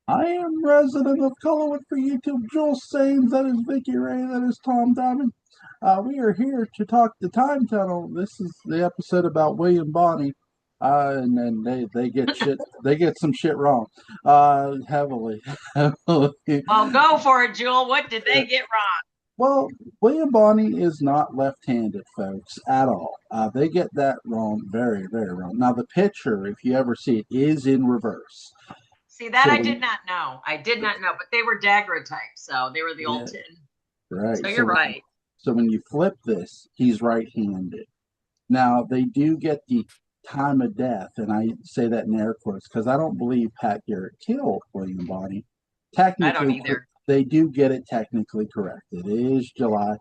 I am resident of Colorwood for YouTube. Joel Sains, that is Vickie Ray, that is Tom Diamond. We are here to talk the time tunnel. This is the episode about William Bonney, and then they get shit. They get some shit wrong, heavily, heavily. Well, go for it, Jewel. What did they get wrong? Well, William Bonney is not left-handed, folks, at all. They get that wrong, very, very wrong. Now, the picture, if you ever see it, is in reverse. See, that So I when did not know. I did not know, but they were daguerreotypes, so they were the yeah, old tin. right. So you're right. So when you flip this, he's right-handed. Now they do get the time of death, and I say that in air quotes because I don't believe Pat Garrett killed William Bonney. I don't Technically, either. they do get it technically correct. It is July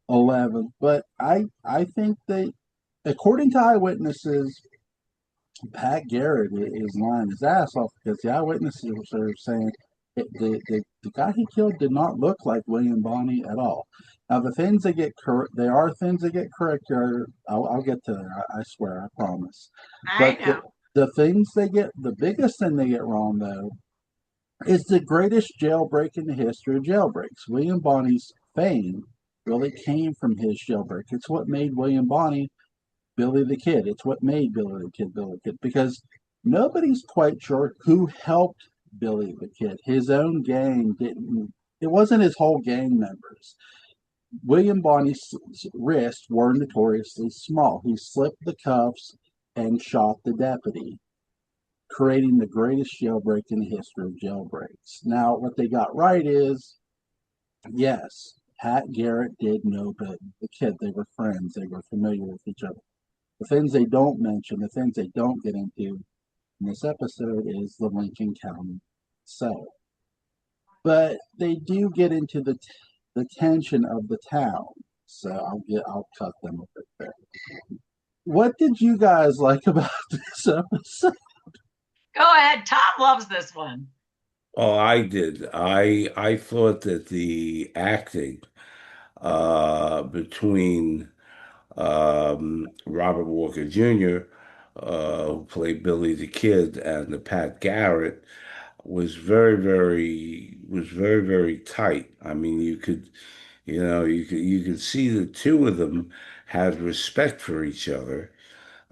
11th, but I think they, according to eyewitnesses, Pat Garrett is lying his ass off because the eyewitnesses are saying the guy he killed did not look like William Bonney at all. Now the things that get correct, there are things that get correct. I'll get to there. I swear, I promise. I But know. the things they get, the biggest thing they get wrong though, is the greatest jailbreak in the history of jailbreaks. William Bonney's fame really came from his jailbreak. It's what made William Bonney Billy the Kid. It's what made Billy the Kid, because nobody's quite sure who helped Billy the Kid. His own gang didn't, it wasn't his whole gang members. William Bonney's wrists were notoriously small. He slipped the cuffs and shot the deputy, creating the greatest jailbreak in the history of jailbreaks. Now, what they got right is yes, Pat Garrett did know the kid. They were friends, they were familiar with each other. The things they don't mention, the things they don't get into in this episode is the Lincoln County cell. But they do get into the tension of the town. So I'll cut them a bit there. What did you guys like about this episode? Go ahead. Tom loves this one. Oh, I did. I thought that the acting between Robert Walker Jr., who played Billy the Kid, and the Pat Garrett was very tight. I mean, you could see the two of them had respect for each other,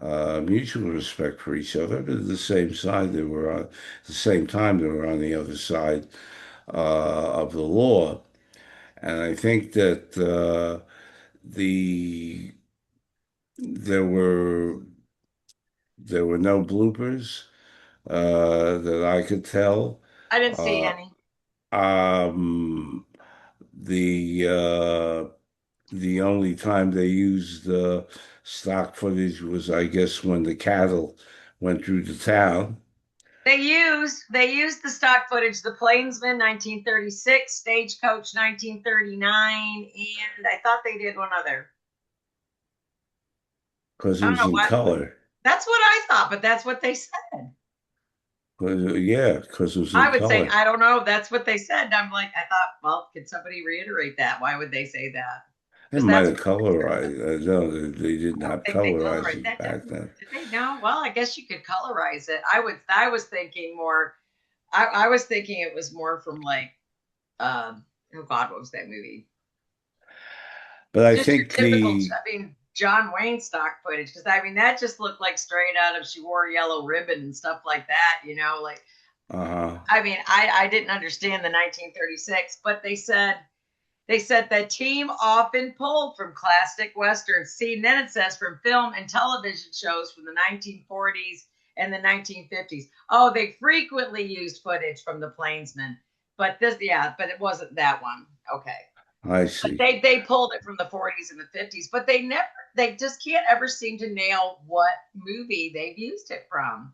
mutual respect for each other, but at the same side they were on the same time they were on the other side of the law. And I think that the there were there were no bloopers that I could tell. I didn't see Uh, any. um, the the only time they used stock footage was, I guess, when the cattle went through the town. They used the stock footage, the Plainsman 1936, Stagecoach 1939, and I thought they did one other. Because I it don't was know in what. color. That's what I thought, but that's what they said. Yeah, because it was in I would say color. I don't know. That's what they said. I'm like, I thought, well, could somebody reiterate that? Why would they say that? They Because might that's have what they said. colorized. No, they didn't I don't have think they colorized colorizers that. back then. Did they? No. Well, I guess you could colorize it. I was thinking more. I was thinking it was more from like, oh God, what was that movie? But I Just your think typical. the I mean, John Wayne stock footage. Because I mean, that just looked like straight out of She Wore a Yellow Ribbon and stuff like that. Like. uh I mean, I didn't understand the 1936, but they said the team often pulled from classic westerns. See, and then it says from film and television shows from the 1940s and the 1950s. Oh, they frequently used footage from the Plainsman, but but it wasn't that one. Okay, I but see. they pulled it from the 40s and the 50s, but they just can't ever seem to nail what movie they've used it from.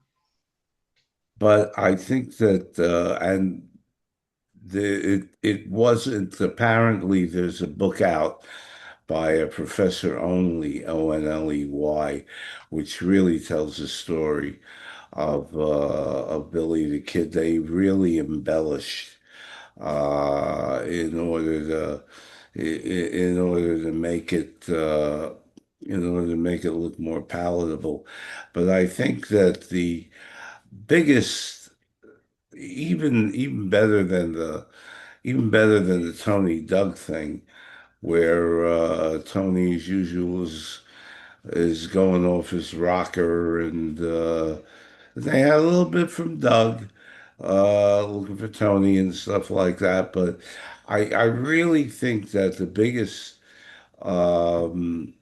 But I think that and it wasn't apparently there's a book out by a Professor Only, Onley, which really tells the story of Billy the Kid. They really embellished in order to in order to make it look more palatable. But I think that the biggest even better than the Tony Doug thing, where Tony as usual is going off his rocker, and they had a little bit from Doug, looking for Tony and stuff like that. But I really think that the biggest um,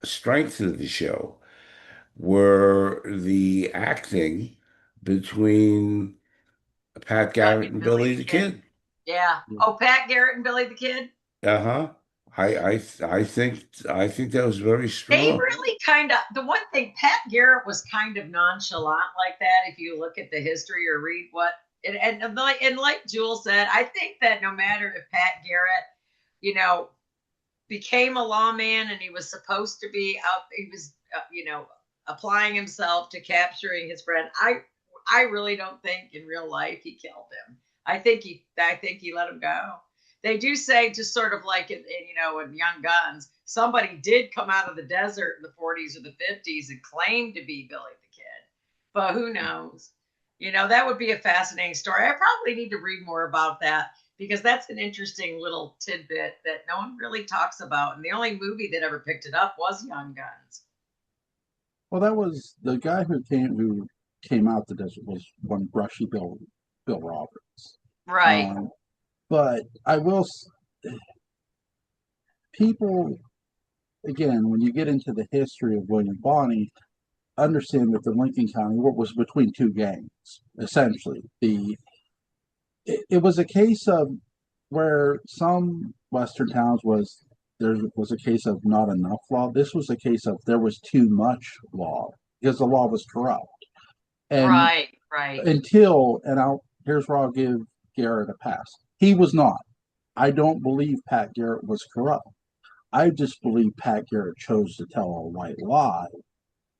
strength of the show were the acting between Pat Doug Garrett and and Billy Billy the the Kid. Kid. Yeah. Oh, Pat Garrett and Billy the Kid. Uh-huh. I think that was very They strong. really kind of, the one thing, Pat Garrett was kind of nonchalant like that. If you look at the history or read what, and like Jewel said, I think that no matter if Pat Garrett, you know, became a lawman and he was supposed to be out, he was, applying himself to capturing his friend. I really don't think in real life he killed him. I think he let him go. They do say, just sort of like in Young Guns, somebody did come out of the desert in the 40s or the 50s and claimed to be Billy the Kid, but who knows? That would be a fascinating story. I probably need to read more about that because that's an interesting little tidbit that no one really talks about. And the only movie that ever picked it up was Young Guns. Well, that was the guy who came out the desert was one brushy Bill Roberts. Right. Um, but people again, when you get into the history of William Bonney, understand that the Lincoln County War was between two gangs. Essentially, it was a case of where some Western towns there was a case of not enough law. This was a case of there was too much law because the law was corrupt. And Right. Right. here's where I'll give Garrett a pass. He was not. I don't believe Pat Garrett was corrupt. I just believe Pat Garrett chose to tell a white lie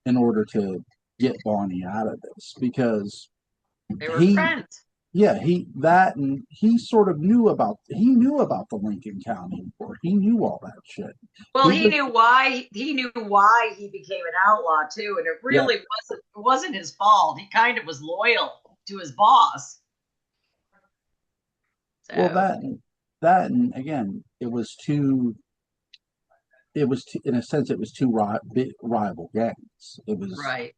in order to get Bonnie out of this because They were he friends. yeah, and he sort of knew about the Lincoln County War. He knew all that shit. Well, He he just knew why he became an outlaw too, and it yeah. really wasn't his fault. He kind of was loyal to his boss. Well, So and again, in a sense it was two big rival gangs. It was right,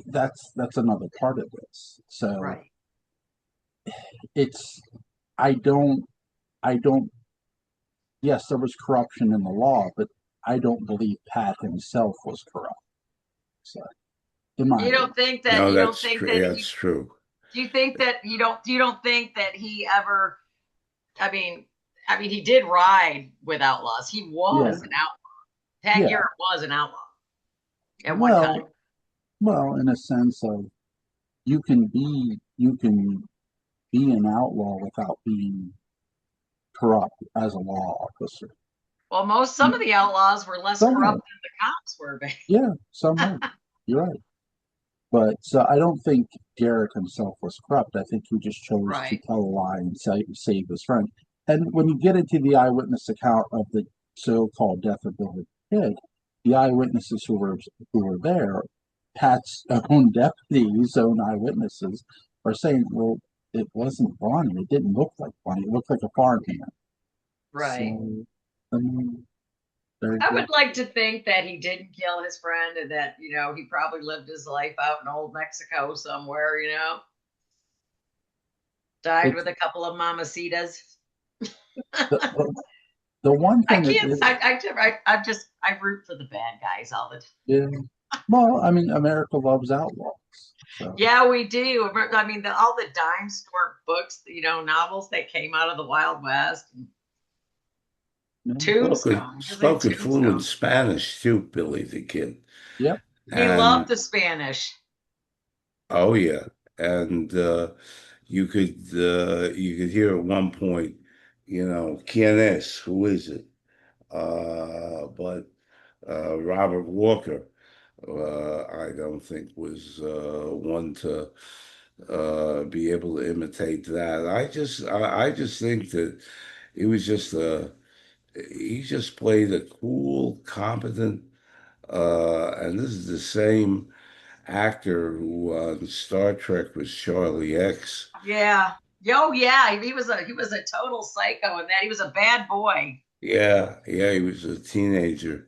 that's another part of this. So right. it's I don't I don't yes, there was corruption in the law, but I don't believe Pat himself was corrupt. So, in my You opinion. don't think that No, you don't that's think true. that That's true. you think that you don't think that he ever. I mean, he did ride with outlaws. He Yeah, was an outlaw. Pat yeah. Garrett was an outlaw at one time. Well, in a sense of you can be an outlaw without being corrupt as a law officer. Well, some of the outlaws were less Some corrupt were, than the cops were. yeah, some were. You're right. But so I don't think Garrett himself was corrupt. I think he just chose to Right. tell a lie and save his friend. And when you get into the eyewitness account of the so-called death of Billy the Kid, the eyewitnesses who were there, Pat's own deputies, own eyewitnesses, are saying, "Well, it wasn't Bonnie. It didn't look like Bonnie. It looked like a farmhand." Right. So, I mean, there's I your would like to think that he didn't kill his friend and that, he probably lived his life out in old Mexico somewhere. Died it's with a couple of mamacitas. the, the one I thing that can't, is I root for the bad guys all the time. yeah. Well, I mean, America loves outlaws. So, Yeah, we do. I mean, all the dime store books, novels that came out of the Wild West. yeah. Tombstone. He was in Spoken fluent Tombstone. Spanish too, Billy the Kid. Yep. He loved And the Spanish. oh yeah, and you could hear at one point, ¿Quién es? Who is it? But Robert Walker, I don't think was one to be able to imitate that. I just think that it was just he just played a cool, competent, and this is the same actor who on Star Trek was Charlie X. Yeah. Oh yeah, he was a total psycho in that. He was a bad boy. Yeah, yeah, he was a teenager.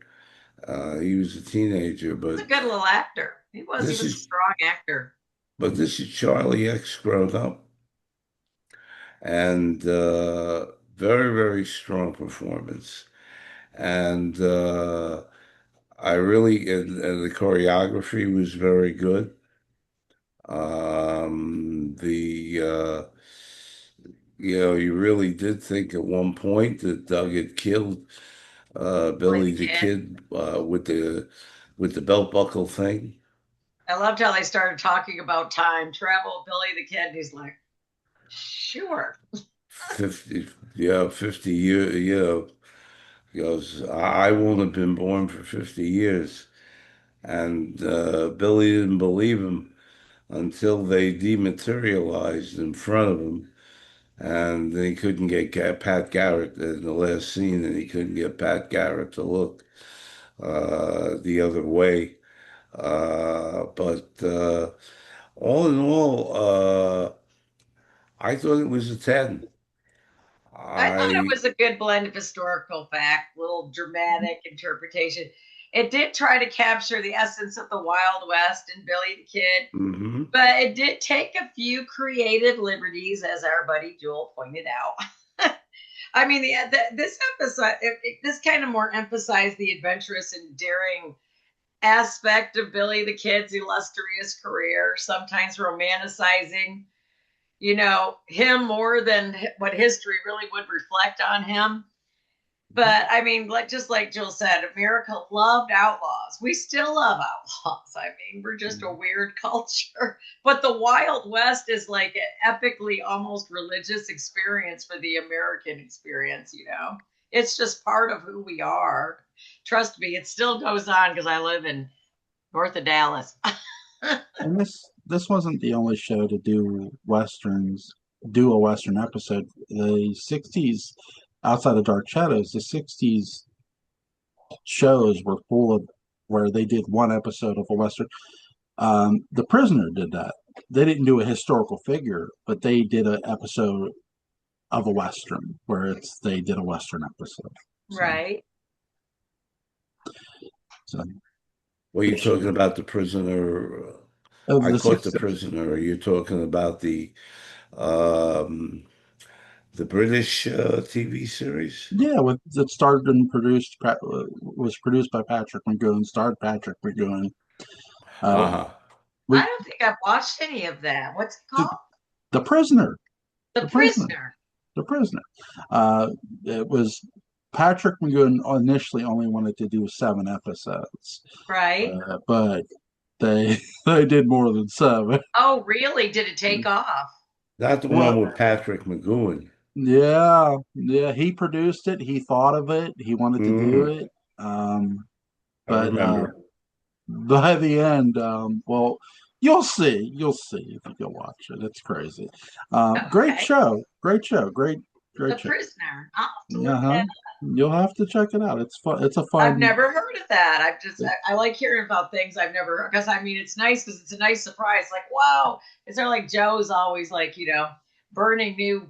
He was a teenager, He was a good little actor. He was. He this was a is strong actor. this is Charlie X grown up, and very, very strong performance. And I really and the choreography was very good. The you really did think at one point that Doug had killed Billy the Billy the Kid. Kid with the belt buckle thing. I loved how they started talking about time travel. Billy the Kid. And he's like, sure. 50, yeah, 50 years, he goes, I won't have been born for 50 years. And Billy didn't believe him until they dematerialized in front of him. And he couldn't get Pat Garrett in the last scene, and he couldn't get Pat Garrett to look the other way. But all in all, I thought it was a 10. I thought it I, was a good blend of historical fact, little dramatic interpretation. It did try to capture the essence of the Wild West and Billy the Kid, mhm. but it did take a few creative liberties, as our buddy Joel pointed out. I mean, this episode, this kind of more emphasized the adventurous and daring aspect of Billy the Kid's illustrious career, sometimes romanticizing, him more than what history really would reflect on him. But I mean, just like Jill said, America loved outlaws. We still love outlaws. I mean, we're just a weird culture. But the Wild West is like an epically almost religious experience for the American experience. It's just part of who we are. Trust me, it still goes on because I live in north of Dallas. And this wasn't the only show to do a western episode. The '60s, outside of Dark Shadows, the '60s shows were full of where they did one episode of a western. The Prisoner did that. They didn't do a historical figure, but they did an episode of a western where they did a western episode. So, Right. so Were you talking about the prisoner? of I the caught the '60s, prisoner. Are you talking about um, the British TV series? yeah, it started and was produced by Patrick McGowan, starred Patrick McGowan. Uh, Uh-huh. I we don't think I've watched any of that. What's it the, called? the prisoner, The the prisoner, Prisoner. the prisoner. It was Patrick McGowan initially only wanted to do 7 episodes, Right. but they they did more than seven. Oh, really? Did it take off? Not the Yeah, one with Patrick McGowan. yeah. He produced it. He thought of it. He wanted to do Hmm. it. I But remember. by the end, well, you'll see if you go watch it. It's crazy. Great Okay. show, great show, great The show. Prisoner. I'll have to look Uh-huh. that. You'll have to check it out. It's fun. It's a I've fun. never heard of that. I like hearing about things I've never heard because I mean it's nice because it's a nice surprise. Like wow, it's sort of like Joe's always like burning new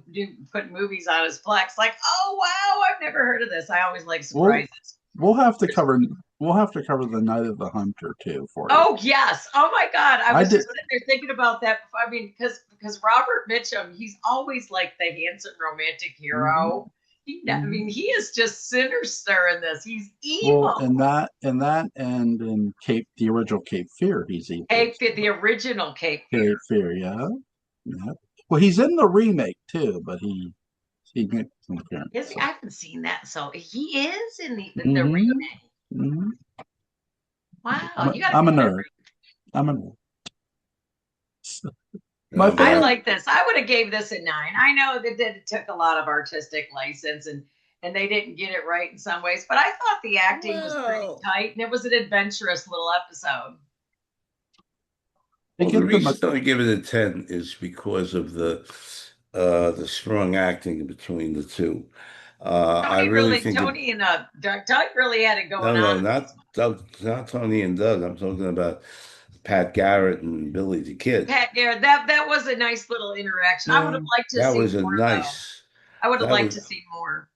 putting movies on his Plex. Like oh wow, I've never heard of this. I always like We'll surprises. we'll have to cover we'll have to cover the Night of the Hunter too for you. Oh yes. Oh my God. I I was did. just sitting there thinking about that. I mean, because Robert Mitchum, he's always like the handsome romantic Mhm, hero. I mhm. mean, he is just sinister in this. He's Well, evil. and in the original Cape Fear, he's evil. The original Cape Cape Fear. Fear, yeah, yeah. Well, he's in the remake too, but he makes an appearance. Is I haven't seen that. So he is in the Hmm. remake. Hmm. Wow, you got to I'm a put that. nerd. I'm a nerd. My No, but I favorite. like this. I would have gave this a 9. I know that it took a lot of artistic license and they didn't get it right in some ways, but I thought the acting was pretty well, tight and it was an adventurous little episode. They the give them a reason I give it a 10 is because of the strong acting between the two. I really think it. Tony and Doug really had it No, going no, on. not Doug, not Tony and Doug. I'm talking about Pat Garrett and Billy the Kid. Pat Garrett. That was a nice little interaction. I would Yeah, have liked to that see was a more though. nice. I would have That liked was to see more.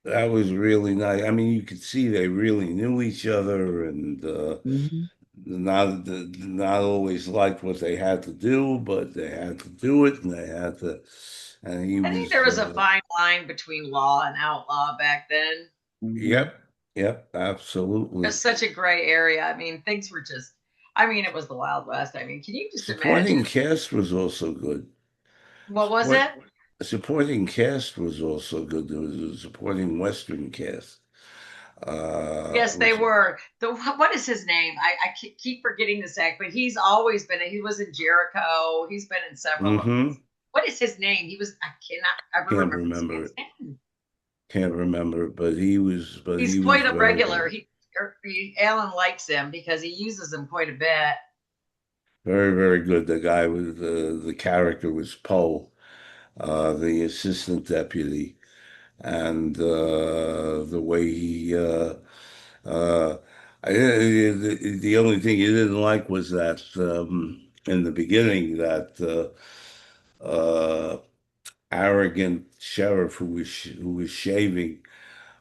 that was really nice. I mean, you could see they really knew each other, and Mhm. not always liked what they had to do, but they had to do it, and they had to. And he I think there was, was a fine line between law and outlaw back then. Mhm. yep, yep, It was absolutely. such a gray area. I mean, things were just. I mean, it was the Wild West. I mean, can you just imagine? Supporting cast was also good. What was Support it? supporting cast was also good. There was a supporting Western cast, Yes, they which were. What is his name? I keep forgetting this act, but he's always been. He was in Jericho. He's been in several of these. mm-hmm. What is his name? I cannot ever Can't remember this remember man's it. name. Can't remember it, but He's he was quite a very regular. good. Alan likes him because he uses him quite a bit. Very, very good. The guy with the character was Poe, the assistant deputy, and the way he uh, the only thing he didn't like was that in the beginning that arrogant sheriff who was shaving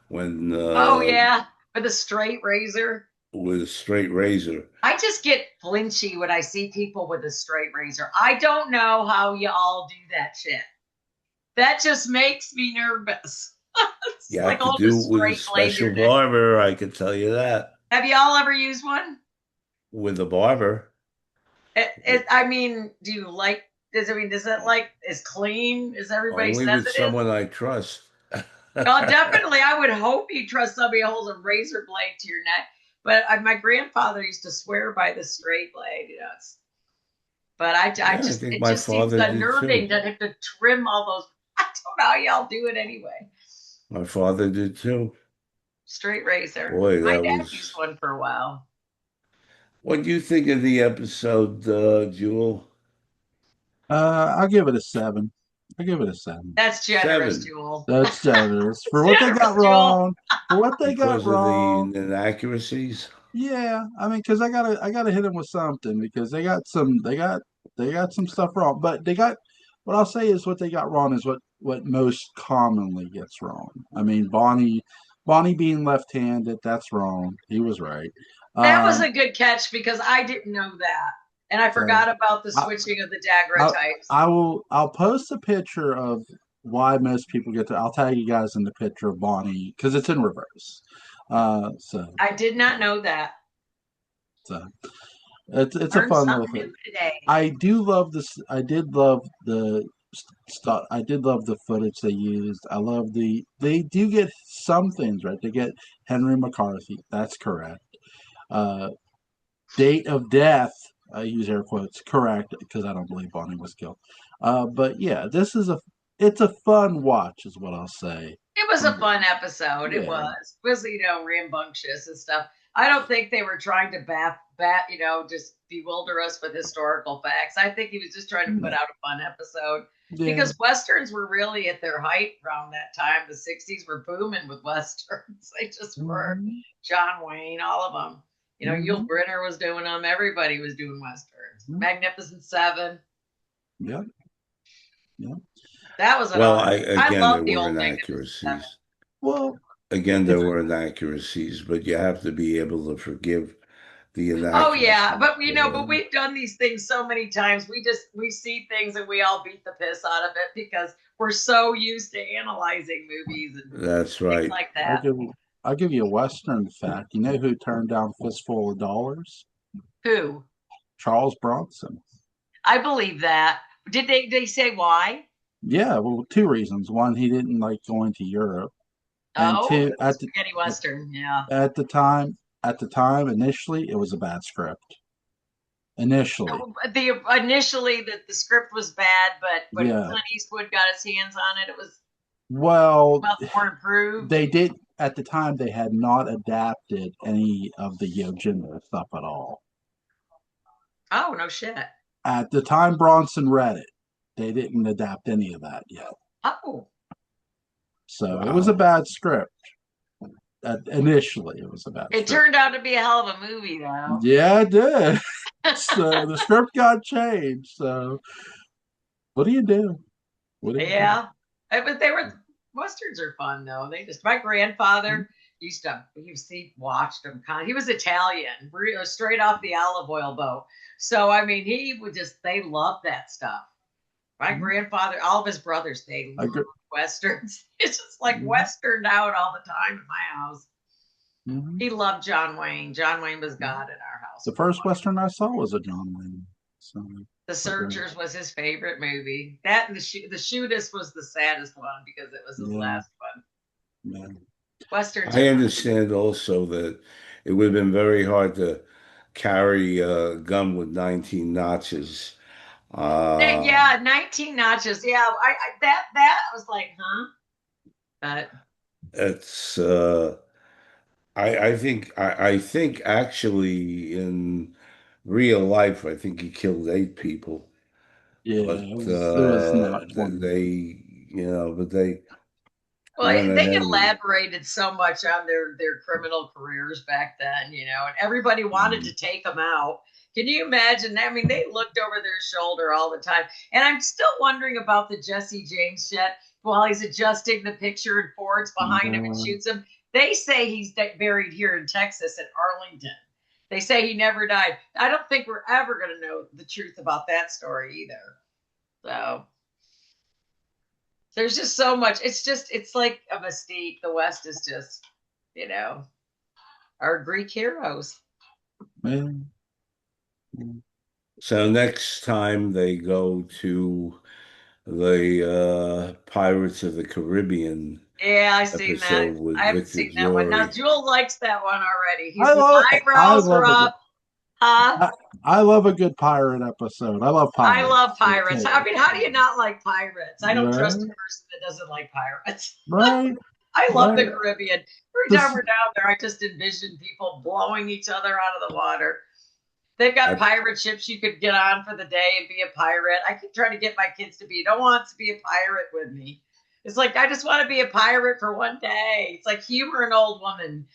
when Oh yeah, with a straight razor. with a straight razor. I just get flinchy when I see people with a straight razor. I don't know how y'all do that shit. That just makes me nervous. It's You have like to holding a do it with a straight blade to special your neck. barber, I can tell you that. Have y'all ever used one? With a barber. I mean, do you like? Does it like is clean? As everybody Only says with it is? someone I trust. Definitely. I would hope you trust somebody who holds a razor blade to your neck. But my grandfather used to swear by the straight blade. But I Yeah, I just think it my just seems father did unnerving too. to have to trim all those. I don't know how y'all do it anyway. My father did too. Straight razor. Boy, My that dad used was. one for a while. What do you think of the episode, Jewel? I'll give it a 7. I'll give it a 7. That's generous, Seven, Jewel. That's generous for That's what they got generous, Jewel. wrong. For what they got because of the wrong. inaccuracies. Yeah, I mean, because I gotta hit them with something because they got some stuff wrong. But they got what I'll say is what they got wrong is what most commonly gets wrong. I mean, Bonnie being left-handed, that's wrong. He was right. That was Um, a good catch because I didn't know that. And I so forgot about the I, switching of the I daguerreotypes. I'll post a picture of why most people get to. I'll tag you guys in the picture of Bonnie because it's in reverse. Uh, so I did not know that. so it's a Learned fun little something thing. new today. I do love this. I did love the stuff. I did love the footage they used. I love They do get some things right. They get Henry McCarthy. That's correct. Uh, date of death. I use air quotes. Correct because I don't believe Bonnie was killed. But yeah, it's a fun watch, is what I'll say. It was a From fun episode. It yeah. was. It was, rambunctious and stuff. I don't think they were trying to just bewilder us with historical facts. I think he was just trying to put No. out a fun episode Yeah. because westerns were really at their height around that time. The '60s were booming with westerns. They just were. Hmm. John Wayne, all of them. Yul Hmm. Brynner was doing them. Everybody was doing westerns. Magnificent Seven. Yeah. Yeah. That was an Well, honor. I again, love there the were old Magnificent Seven. inaccuracies. Well, Again, if there were inaccuracies, but you have to be able to forgive the Oh yeah, inaccuracies. but we've done these things so many times. We see things and we all beat the piss out of it because we're so used to analyzing movies and That's things right. like I'll that. give you, I'll give you a Western fact. You know who turned down Fistful of Dollars? Who? Charles Bronson. I believe that. Did they say why? Yeah, well, two reasons. One, he didn't like going to Europe, and Oh, two, it was spaghetti western. Yeah. at the time, initially, it was a bad script. Initially, The initially the script was bad, but when yeah. Clint Eastwood got his hands on it, it was Well, much more improved. they did at the time. They had not adapted any of the gender stuff at all. Oh no shit. At the time Bronson read it, they didn't adapt any of that yet. Oh, So it was a Wow. bad script. Initially, it was about It strip. turned out to be a hell of a movie, though. Yeah, it did. So the script got changed. So what do you do? What do you do? Yeah. But they were westerns are fun though. They just my grandfather he watched them he was Italian, straight off the olive oil boat. So I mean he would just they loved that stuff. My Mhm. grandfather, all of his brothers, they I loved agree. westerns. It's just like Mhm. westerned out all the time in my house. Mhm. He loved John Wayne. John Wayne was God in our house The for first one. Western I saw was a John Wayne. So The okay. Searchers was his favorite movie. That and the Shootist was the saddest one because it was his Yeah, last one. yeah. Westerns are I fun. understand also that it would have been very hard to carry a gun with 19 notches. Uh, Yeah, 19 notches. Yeah, that was like, huh? But it's I think actually in real life I think he killed 8 people, Yeah, but it was not 20. they went well, they ahead and elaborated so much on their criminal careers back then, and everybody wanted to take them out. Can you imagine? I mean, they looked over their shoulder all the time. And I'm still wondering about the Jesse James shit while he's adjusting the picture and Ford's behind him and Uh, shoots him. They say he's buried here in Texas at Arlington. They say he never died. I don't think we're ever going to know the truth about that story either. So there's just so much. It's like a mystique. The West is just, you know, our Greek heroes. man. so next time they go to the Pirates of the Caribbean Yeah, I seen that. episode with I haven't Victor seen that one. Now, Jory. Jewel likes that one already. I His love I eyebrows are love a good up. Huh? I, I love a good pirate episode. I love I love pirates. So pirates. I mean, how do you not like pirates? I don't trust a right, person that doesn't like pirates. right, I love the right. Caribbean. Every time This we're down there, I just envision people blowing each other out of the water. They've got I pirate ships you could get on for the day and be a pirate. I keep trying to get my kids to be, don't want to be a pirate with me. It's like, I just want to be a pirate for one day. It's like humor an old woman.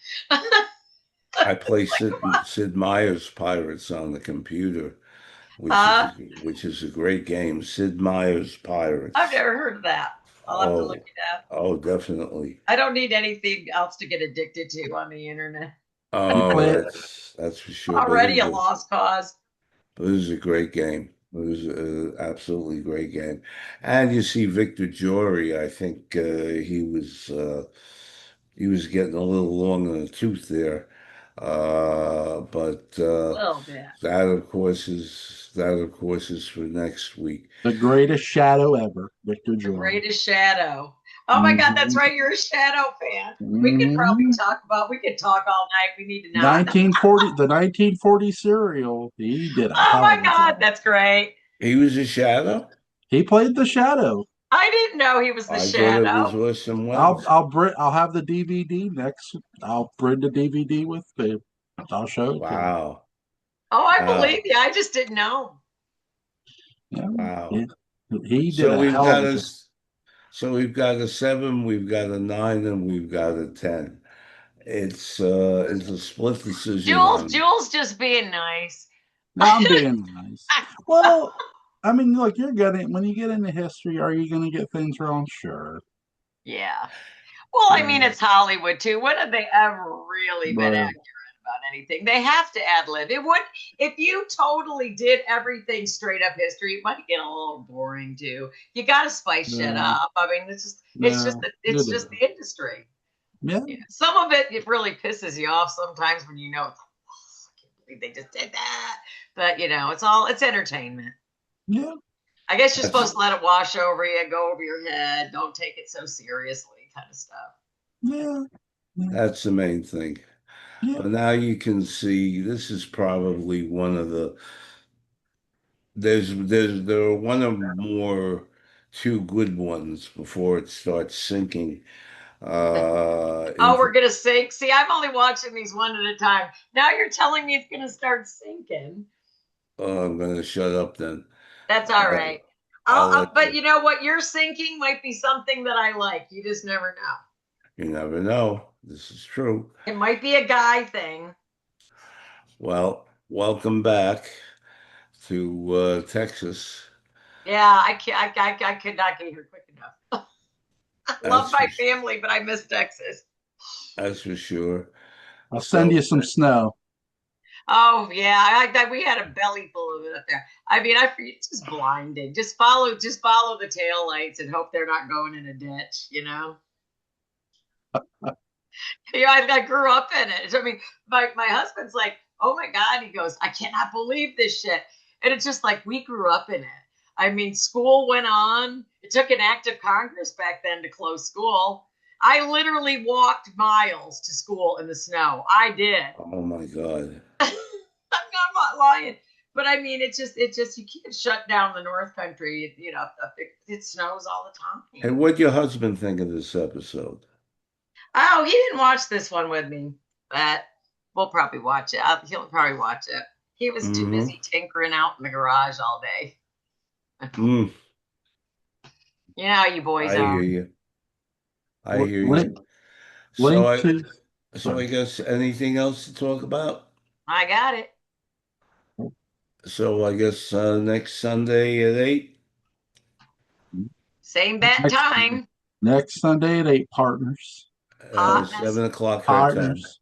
I play Like, come on. Sid Meier's Pirates on the computer, Huh? which is a great game. Sid Meier's I've Pirates. never heard of that. I'll have to look Oh, it up. oh, definitely. I don't need anything else to get addicted to on the internet. you Oh, play that's for sure. Already a lost cause. But it was a great game. It was an absolutely great game. And you see Victor Jory, I think he was getting a little long in the tooth there. But A little bit. that of course is for next week. the greatest shadow ever, Victor The Joy. greatest shadow. Oh my God, that's Mm-hmm. right. You're a shadow fan. Mm-hmm. We could talk all night. We need to not. 1940, the 1940 serial. He did a Oh hell my of a God, job. that's great. He was a shadow. He played the shadow. I didn't know he was the I thought it was shadow. Orson Welles. I'll have the DVD next. I'll bring the DVD with me. I'll show it to you. Wow, Oh, I believe wow, you. I just didn't know. Yeah, wow. he did So a we've hell of got a job. us. So we've got a 7, we've got a 9, and we've got a 10. It's a split decision on. Jules just being nice. Now I'm being nice. Well, I mean, look, you're getting when you get into history, are you going to get things wrong? Sure. Yeah. Well, I mean, Yeah. it's Hollywood too. When have they ever really been Right. accurate about anything? They have to ad lib. It would if you totally did everything straight up history, it might get a little boring too. You got to spice shit Yeah. up. I mean, Yeah. it's It just is. the industry. Yeah. Yeah. Some of it really pisses you off sometimes when you know it's like, oh, I can't believe they just did that. But it's entertainment. Yeah. I guess you're supposed That's to let it wash over you, go over your head. Don't take it so seriously, kind of stuff. Yeah. Yeah. that's the main thing. Yeah. But now you can see this is probably one of the there are one or more two good ones before it starts sinking Oh, we're into gonna sink. See, I'm only watching these one at a time. Now you're telling me it's gonna start sinking. I'm gonna shut up then. That's all Uh, right. I'll let But you. you know what? Your sinking might be something that I like. You just never know. You never know. This is true. It might be a guy thing. Well, welcome back to Texas. Yeah, I could not get here quick enough. I love That's for, my family, but I miss Texas. that's for sure. I'll send you So, some snow. Oh yeah, we had a belly full of it up there. I mean, it's just blinding. Just follow the tail lights and hope they're not going in a ditch. You know. Yeah, I grew up in it. I mean, my husband's like, oh my God. He goes, I cannot believe this shit. And it's just like we grew up in it. I mean, school went on. It took an act of Congress back then to close school. I literally walked miles to school in the snow. I did. oh my God. I'm not lying. But I mean, it's just you can't shut down the North Country. You know, it snows all the Hey, time. what'd your husband think of this episode? Oh, he didn't watch this one with me, but we'll probably watch it. He'll probably watch it. He was too Mm-hmm. busy tinkering out in the garage all day. Mm, You know how you boys I are. hear you. I hear Link, you. So link I, to. so Sorry. I guess anything else to talk about? I got it. So I guess next Sunday at 8. Same bat Next, time. next Sunday at 8, partners. Hotness. 7 o'clock her time. Partners.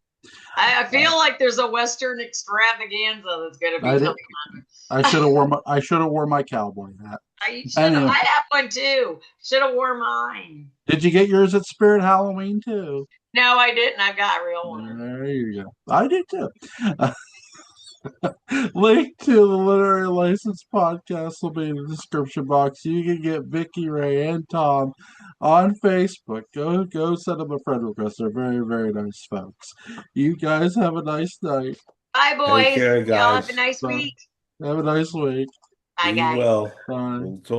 I Uh, feel like there's a Western extravaganza that's going to be I did. coming I should have worn. I should have worn my cowboy hat. I should. Anyway, I have one too. Should have worn mine. did you get yours at Spirit Halloween too? No, I didn't. I've got a real one. There you go. I did too. Link to the Literary License podcast will be in the description box. You can get Vickie, Ray, and Tom on Facebook. Go send them a friend request. They're very, very nice folks. You guys have a nice night. Bye, Take boys. care, Y'all have a guys. nice Bye. week. Have a nice week. Bye, Be guys. well. Bye. We'll talk.